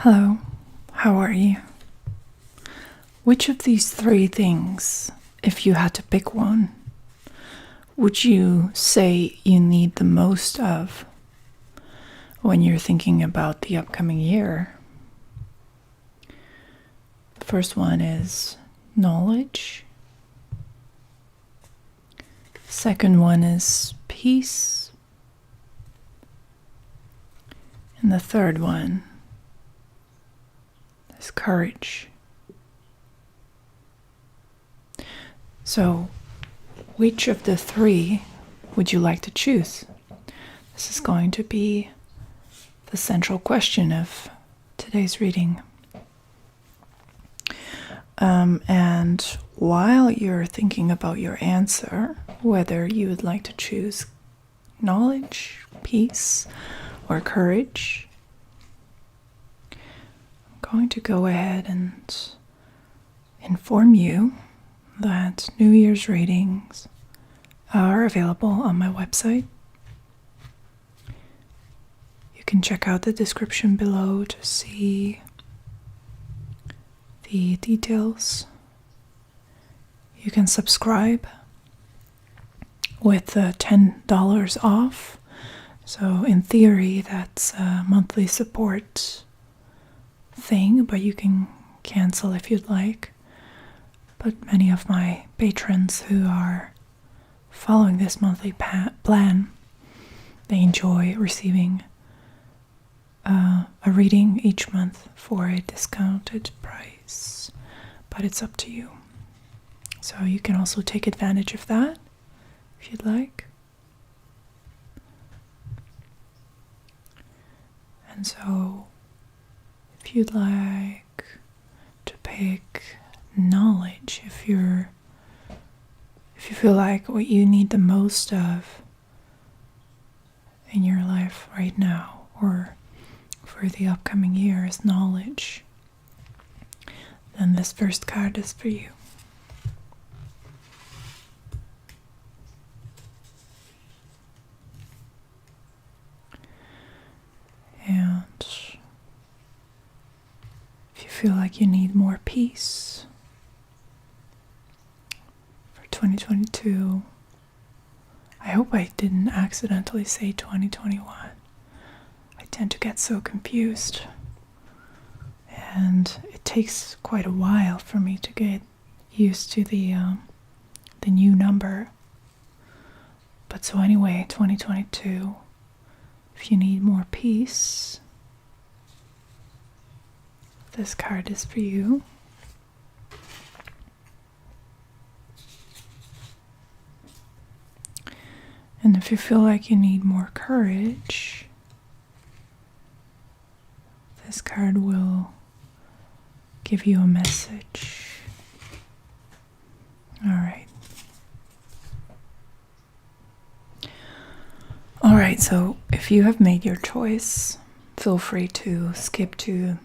Hello, how are you? Which of these three things, if you had to pick one, would you say you need the most of when you're thinking about the upcoming year? The first one is knowledge. Second one is peace. And the third one is courage. So, which of the three would you like to choose? This is going to be the central question of today's reading. And while you're thinking about your answer, whether you would like to choose knowledge, peace, or courage, I'm going to go ahead and inform you that New Year's readings are available on my website. You can check out the description below to see the details. You can subscribe with $10 off. So in theory, that's a monthly support thing, but you can cancel if you'd like. But many of my patrons who are following this monthly plan, they enjoy receiving a reading each month for a discounted price, but it's up to you. So you can also take advantage of that if you'd like. And so if you'd like to pick knowledge, if you feel like what you need the most of in your life right now or for the upcoming year is knowledge, then this first card is for you. And if you feel like you need more peace for 2022, I hope I didn't accidentally say 2021. I tend to get so confused, and it takes quite a while for me to get used to the new number. But so anyway, 2022, if you need more peace, this card is for you. And if you feel like you need more courage, this card will give you a message. All right, so if you have made your choice, feel free to skip to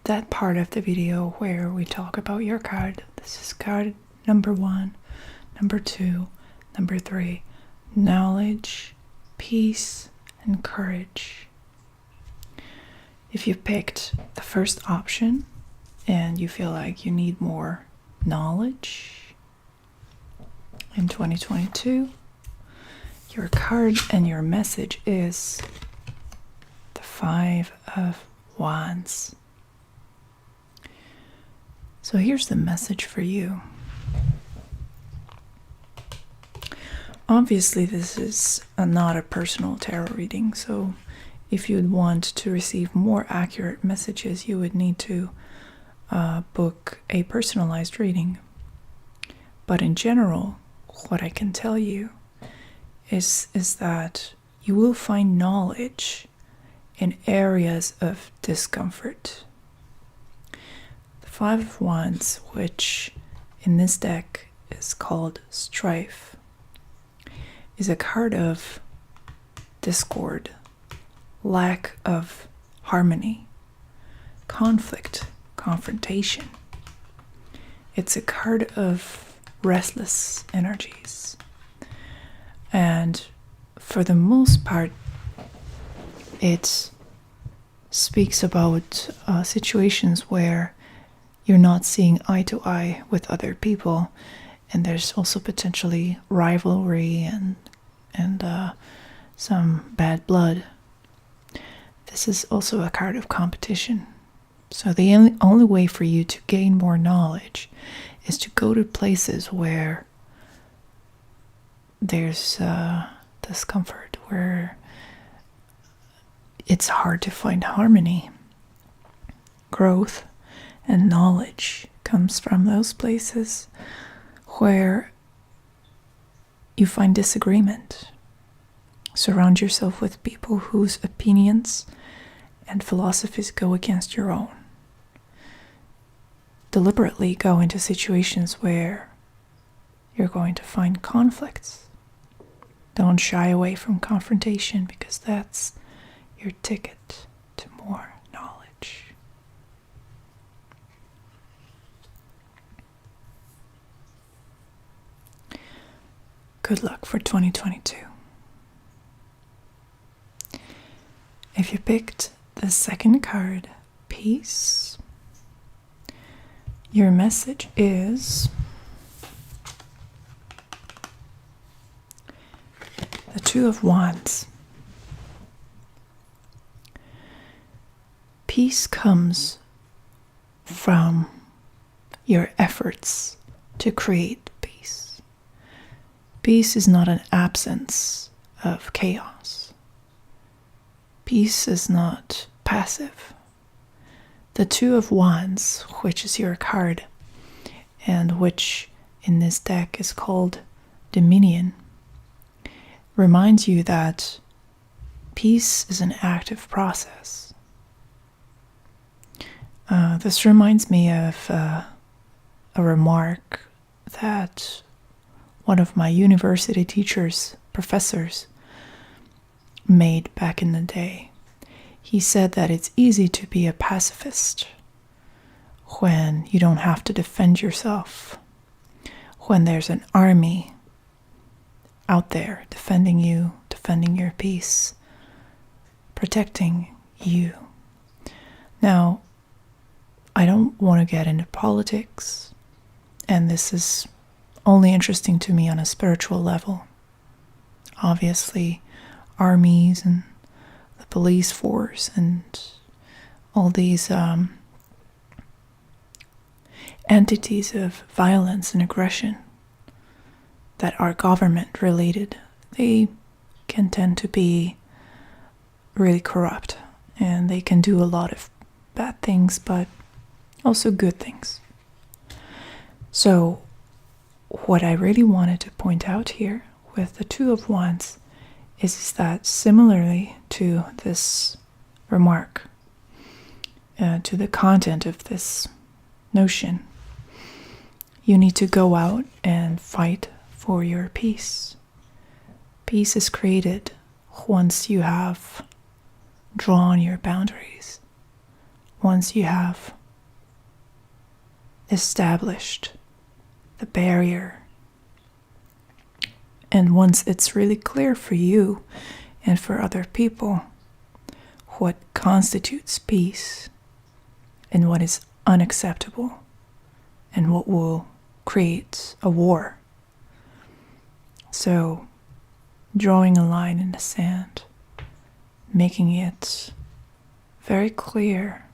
that part of the video where we talk about your card. This is card number 1, number 2, number 3, knowledge, peace, and courage. If you picked the first option and you feel like you need more knowledge in 2022, your card and your message is the 5 of Wands. So here's the message for you. Obviously, this is not a personal tarot reading, so if you'd want to receive more accurate messages, you would need to book a personalized reading. But in general, what I can tell you is that you will find knowledge in areas of discomfort. The 5 of Wands, which in this deck is called Strife, is a card of discord, lack of harmony, conflict, confrontation. It's a card of restless energies. And for the most part, it's speaks about situations where you're not seeing eye to eye with other people, and there's also potentially rivalry and some bad blood. This is also a card of competition. So the only way for you to gain more knowledge is to go to places where there's discomfort, where it's hard to find harmony. Growth and knowledge comes from those places where you find disagreement. Surround yourself with people whose opinions and philosophies go against your own. Deliberately go into situations where you're going to find conflicts. Don't shy away from confrontation, because that's your ticket to more knowledge. Good luck for 2022. If you picked the second card, Peace, your message is the Two of Wands. Peace comes from your efforts to create peace. Peace is not an absence of chaos. Peace is not passive. The Two of Wands, which is your card, and which in this deck is called Dominion, reminds you that peace is an active process. This reminds me of a remark that one of my university professors, made back in the day. He said that it's easy to be a pacifist when you don't have to defend yourself, when there's an army out there defending you, defending your peace, protecting you. Now, I don't want to get into politics, and this is only interesting to me on a spiritual level. Obviously, armies and the police force and all these entities of violence and aggression that are government related, they can tend to be really corrupt, and they can do a lot of bad things, but also good things. So what I really wanted to point out here with the Two of Wands is that, similarly to this remark, to the content of this notion, you need to go out and fight for your peace. Peace is created once you have drawn your boundaries, once you have established the barrier, and once it's really clear for you and for other people what constitutes peace and what is unacceptable and what will create a war. So, drawing a line in the sand, making it very clear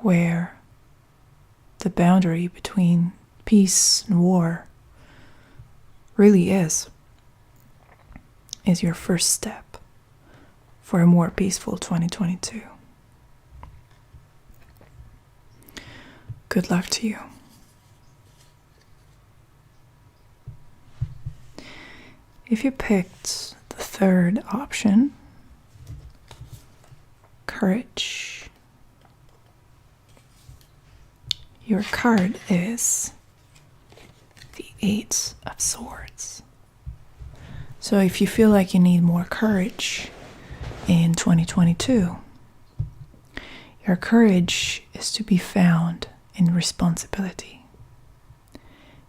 where the boundary between peace and war really is your first step for a more peaceful 2022. Good luck to you. If you picked the third option, Courage, your card is the Eight of Swords. So if you feel like you need more courage in 2022, your courage is to be found in responsibility.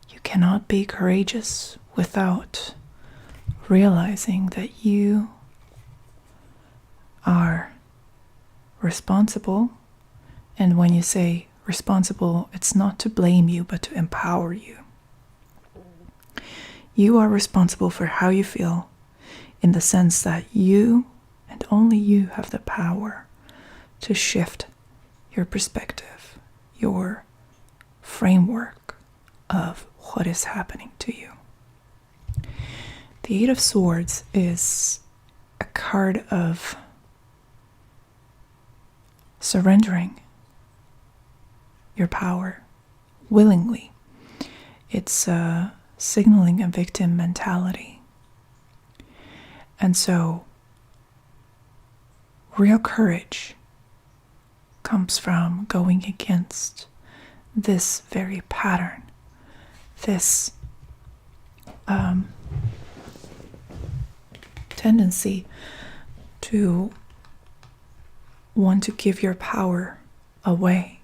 You cannot be courageous without realizing that you are responsible. And when you say responsible, it's not to blame you, but to empower you. You are responsible for how you feel, in the sense that you and only you have the power to shift your perspective, your framework of what is happening to you. The Eight of Swords is a card of surrendering your power willingly. It's signaling a victim mentality. And so, real courage comes from going against this very pattern, this tendency to want to give your power away.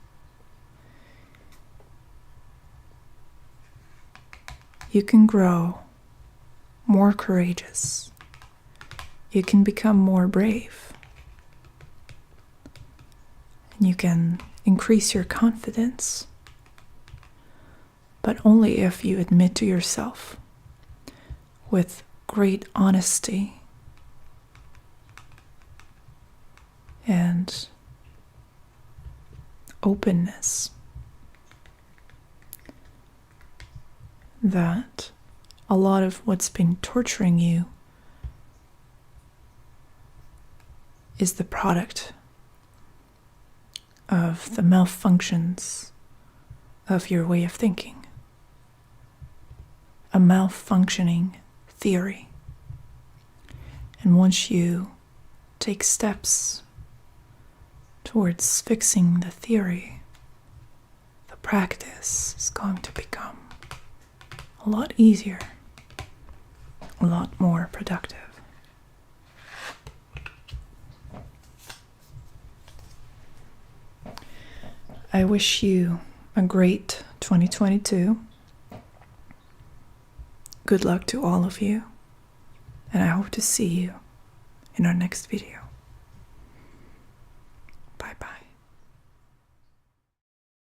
You can grow more courageous. You can become more brave. And you can increase your confidence, but only if you admit to yourself with great honesty and openness that a lot of what's been torturing you is the product of the malfunctions of your way of thinking. A malfunctioning theory. And once you take steps towards fixing the theory, the practice is going to become a lot easier, a lot more productive. I wish you a great 2022. Good luck to all of you, and I hope to see you in our next video.